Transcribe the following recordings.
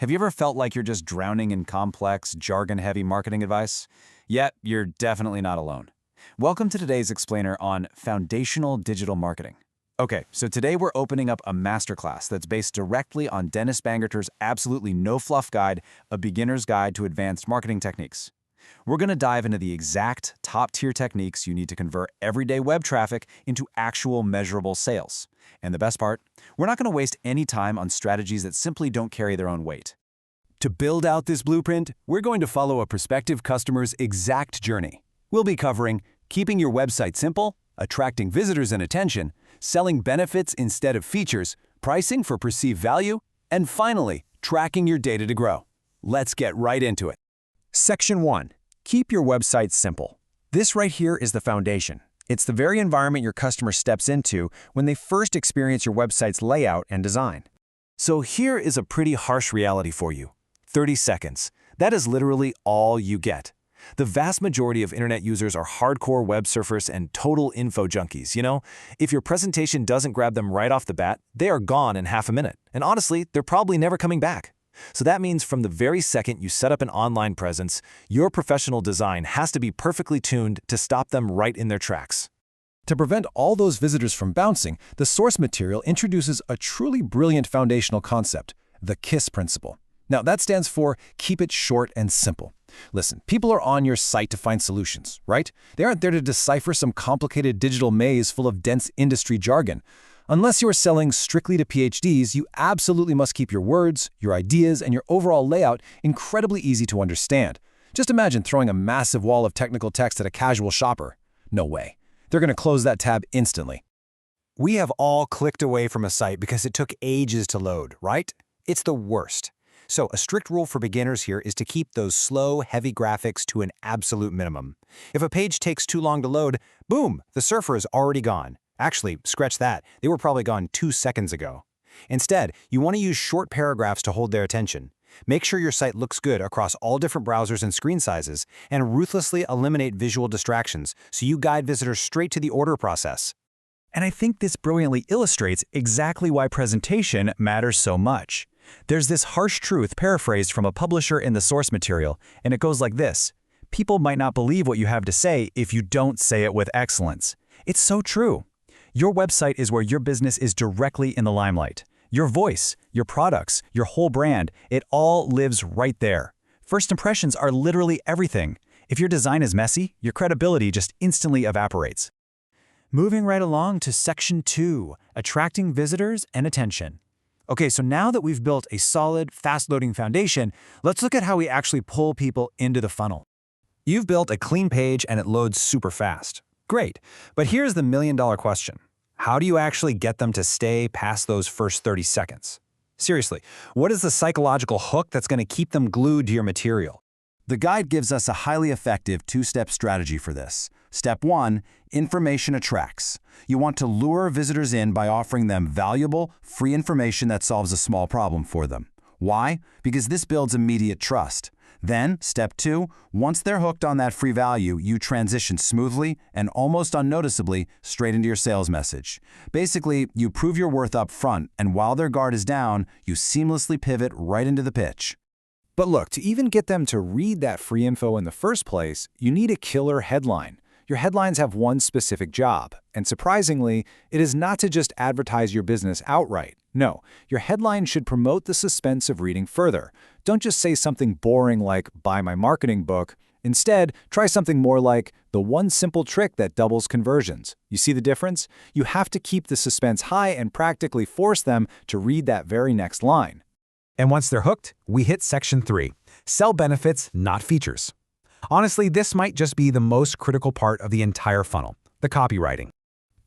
Have you ever felt like you're just drowning in complex, jargon-heavy marketing advice? Yet, you're definitely not alone. Welcome to today's explainer on foundational digital marketing. Okay, so today we're opening up a masterclass that's based directly on Dennis Bangerter's absolutely no-fluff guide, A Beginner's Guide to Advanced Marketing Techniques. We're going to dive into the exact top-tier techniques you need to convert everyday web traffic into actual measurable sales. And the best part, we're not going to waste any time on strategies that simply don't carry their own weight. To build out this blueprint, we're going to follow a prospective customer's exact journey. We'll be covering keeping your website simple, attracting visitors and attention, selling benefits instead of features, pricing for perceived value, and finally, tracking your data to grow. Let's get right into it. Section 1. Keep your website simple. This right here is the foundation. It's the very environment your customer steps into when they first experience your website's layout and design. So here is a pretty harsh reality for you. 30 seconds. That is literally all you get. The vast majority of internet users are hardcore web surfers and total info junkies, you know? If your presentation doesn't grab them right off the bat, they are gone in half a minute. And honestly, they're probably never coming back. So that means from the very second you set up an online presence, your professional design has to be perfectly tuned to stop them right in their tracks. To prevent all those visitors from bouncing, the source material introduces a truly brilliant foundational concept, the KISS principle. Now, that stands for keep it short and simple. Listen, people are on your site to find solutions, right? They aren't there to decipher some complicated digital maze full of dense industry jargon. Unless you are selling strictly to PhDs, you absolutely must keep your words, your ideas, and your overall layout incredibly easy to understand. Just imagine throwing a massive wall of technical text at a casual shopper. No way. They're going to close that tab instantly. We have all clicked away from a site because it took ages to load, right? It's the worst. So a strict rule for beginners here is to keep those slow, heavy graphics to an absolute minimum. If a page takes too long to load, boom, the surfer is already gone. Actually, scratch that, they were probably gone 2 seconds ago. Instead, you want to use short paragraphs to hold their attention. Make sure your site looks good across all different browsers and screen sizes, and ruthlessly eliminate visual distractions so you guide visitors straight to the order process. And I think this brilliantly illustrates exactly why presentation matters so much. There's this harsh truth paraphrased from a publisher in the source material, and it goes like this: people might not believe what you have to say if you don't say it with excellence. It's so true. Your website is where your business is directly in the limelight. Your voice, your products, your whole brand, it all lives right there. First impressions are literally everything. If your design is messy, your credibility just instantly evaporates. Moving right along to Section 2, attracting visitors and attention. Okay, so now that we've built a solid, fast-loading foundation, let's look at how we actually pull people into the funnel. You've built a clean page and it loads super fast. Great, but here's the million-dollar question. How do you actually get them to stay past those first 30 seconds? Seriously, what is the psychological hook that's going to keep them glued to your material? The guide gives us a highly effective two-step strategy for this. Step 1, information attracts. You want to lure visitors in by offering them valuable, free information that solves a small problem for them. Why? Because this builds immediate trust. Then, step 2, once they're hooked on that free value, you transition smoothly and almost unnoticeably straight into your sales message. Basically, you prove your worth up front, and while their guard is down, you seamlessly pivot right into the pitch. But look, to even get them to read that free info in the first place, you need a killer headline. Your headlines have one specific job, and surprisingly, it is not to just advertise your business outright. No, your headline should promote the suspense of reading further. Don't just say something boring like, buy my marketing book. Instead, try something more like, the one simple trick that doubles conversions. You see the difference? You have to keep the suspense high and practically force them to read that very next line. And once they're hooked, we hit Section 3, sell benefits, not features. Honestly, this might just be the most critical part of the entire funnel, the copywriting.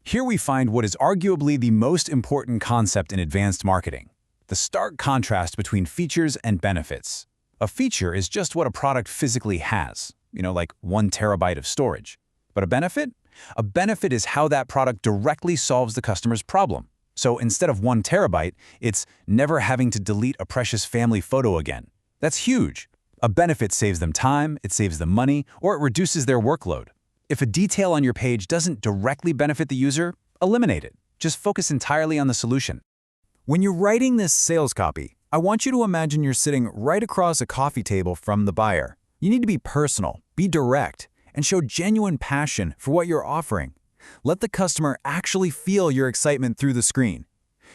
Here we find what is arguably the most important concept in advanced marketing: the stark contrast between features and benefits. A feature is just what a product physically has, like 1 terabyte of storage. But a benefit? A benefit is how that product directly solves the customer's problem. So instead of 1 terabyte, it's never having to delete a precious family photo again. That's huge. A benefit saves them time, it saves them money, or it reduces their workload. If a detail on your page doesn't directly benefit the user, eliminate it. Just focus entirely on the solution. When you're writing this sales copy, I want you to imagine you're sitting right across a coffee table from the buyer. You need to be personal, be direct, and show genuine passion for what you're offering. Let the customer actually feel your excitement through the screen.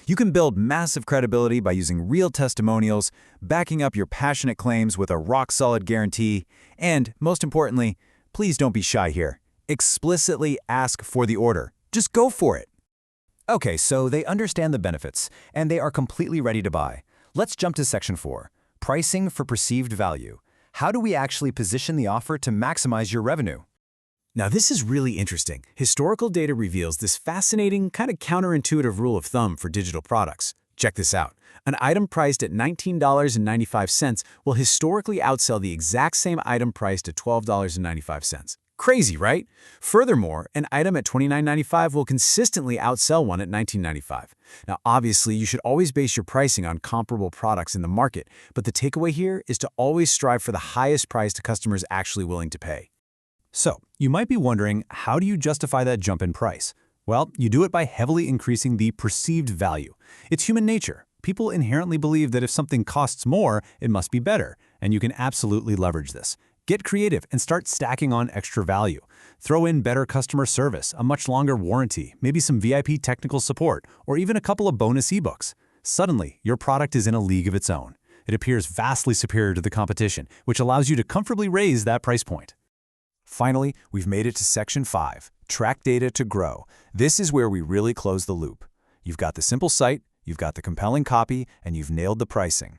You can build massive credibility by using real testimonials, backing up your passionate claims with a rock-solid guarantee, and, most importantly, please don't be shy here. Explicitly ask for the order. Just go for it. Okay, so they understand the benefits, and they are completely ready to buy. Let's jump to Section 4, Pricing for Perceived Value. How do we actually position the offer to maximize your revenue? Now, this is really interesting. Historical data reveals this fascinating, kind of counterintuitive rule of thumb for digital products. Check this out. An item priced at $19.95 will historically outsell the exact same item priced at $12.95. Crazy, right? Furthermore, an item at $29.95 will consistently outsell one at $19.95. Now, obviously, you should always base your pricing on comparable products in the market, but the takeaway here is to always strive for the highest price the customer is actually willing to pay. So, you might be wondering, how do you justify that jump in price? Well, you do it by heavily increasing the perceived value. It's human nature. People inherently believe that if something costs more, it must be better, and you can absolutely leverage this. Get creative and start stacking on extra value. Throw in better customer service, a much longer warranty, maybe some VIP technical support, or even a couple of bonus ebooks. Suddenly, your product is in a league of its own. It appears vastly superior to the competition, which allows you to comfortably raise that price point. Finally, we've made it to Section 5, Track Data to Grow. This is where we really close the loop. You've got the simple site, you've got the compelling copy, and you've nailed the pricing.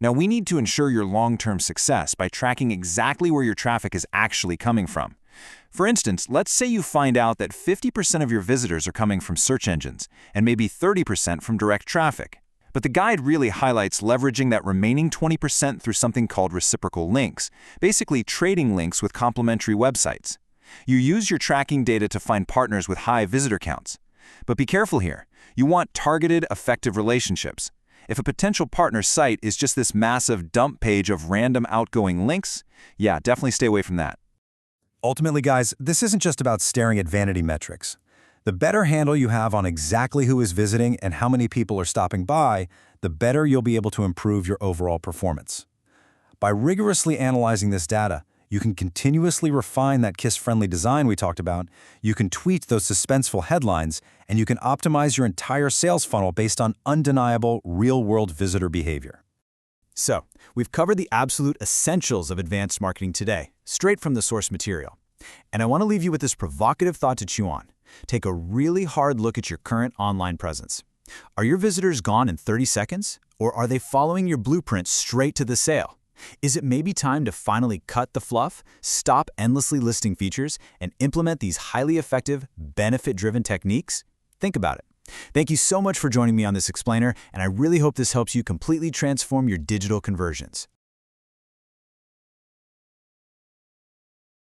Now, we need to ensure your long-term success by tracking exactly where your traffic is actually coming from. For instance, let's say you find out that 50% of your visitors are coming from search engines, and maybe 30% from direct traffic. But the guide really highlights leveraging that remaining 20% through something called reciprocal links, basically trading links with complementary websites. You use your tracking data to find partners with high visitor counts. But be careful here. You want targeted, effective relationships. If a potential partner site is just this massive dump page of random outgoing links, yeah, definitely stay away from that. Ultimately, guys, this isn't just about staring at vanity metrics. The better handle you have on exactly who is visiting and how many people are stopping by, the better you'll be able to improve your overall performance. By rigorously analyzing this data, you can continuously refine that KISS-friendly design we talked about, you can tweak those suspenseful headlines, and you can optimize your entire sales funnel based on undeniable, real-world visitor behavior. So, we've covered the absolute essentials of advanced marketing today, straight from the source material. And I want to leave you with this provocative thought to chew on. Take a really hard look at your current online presence. Are your visitors gone in 30 seconds? Or are they following your blueprint straight to the sale? Is it maybe time to finally cut the fluff, stop endlessly listing features, and implement these highly effective, benefit-driven techniques? Think about it. Thank you so much for joining me on this explainer, and I really hope this helps you completely transform your digital conversions.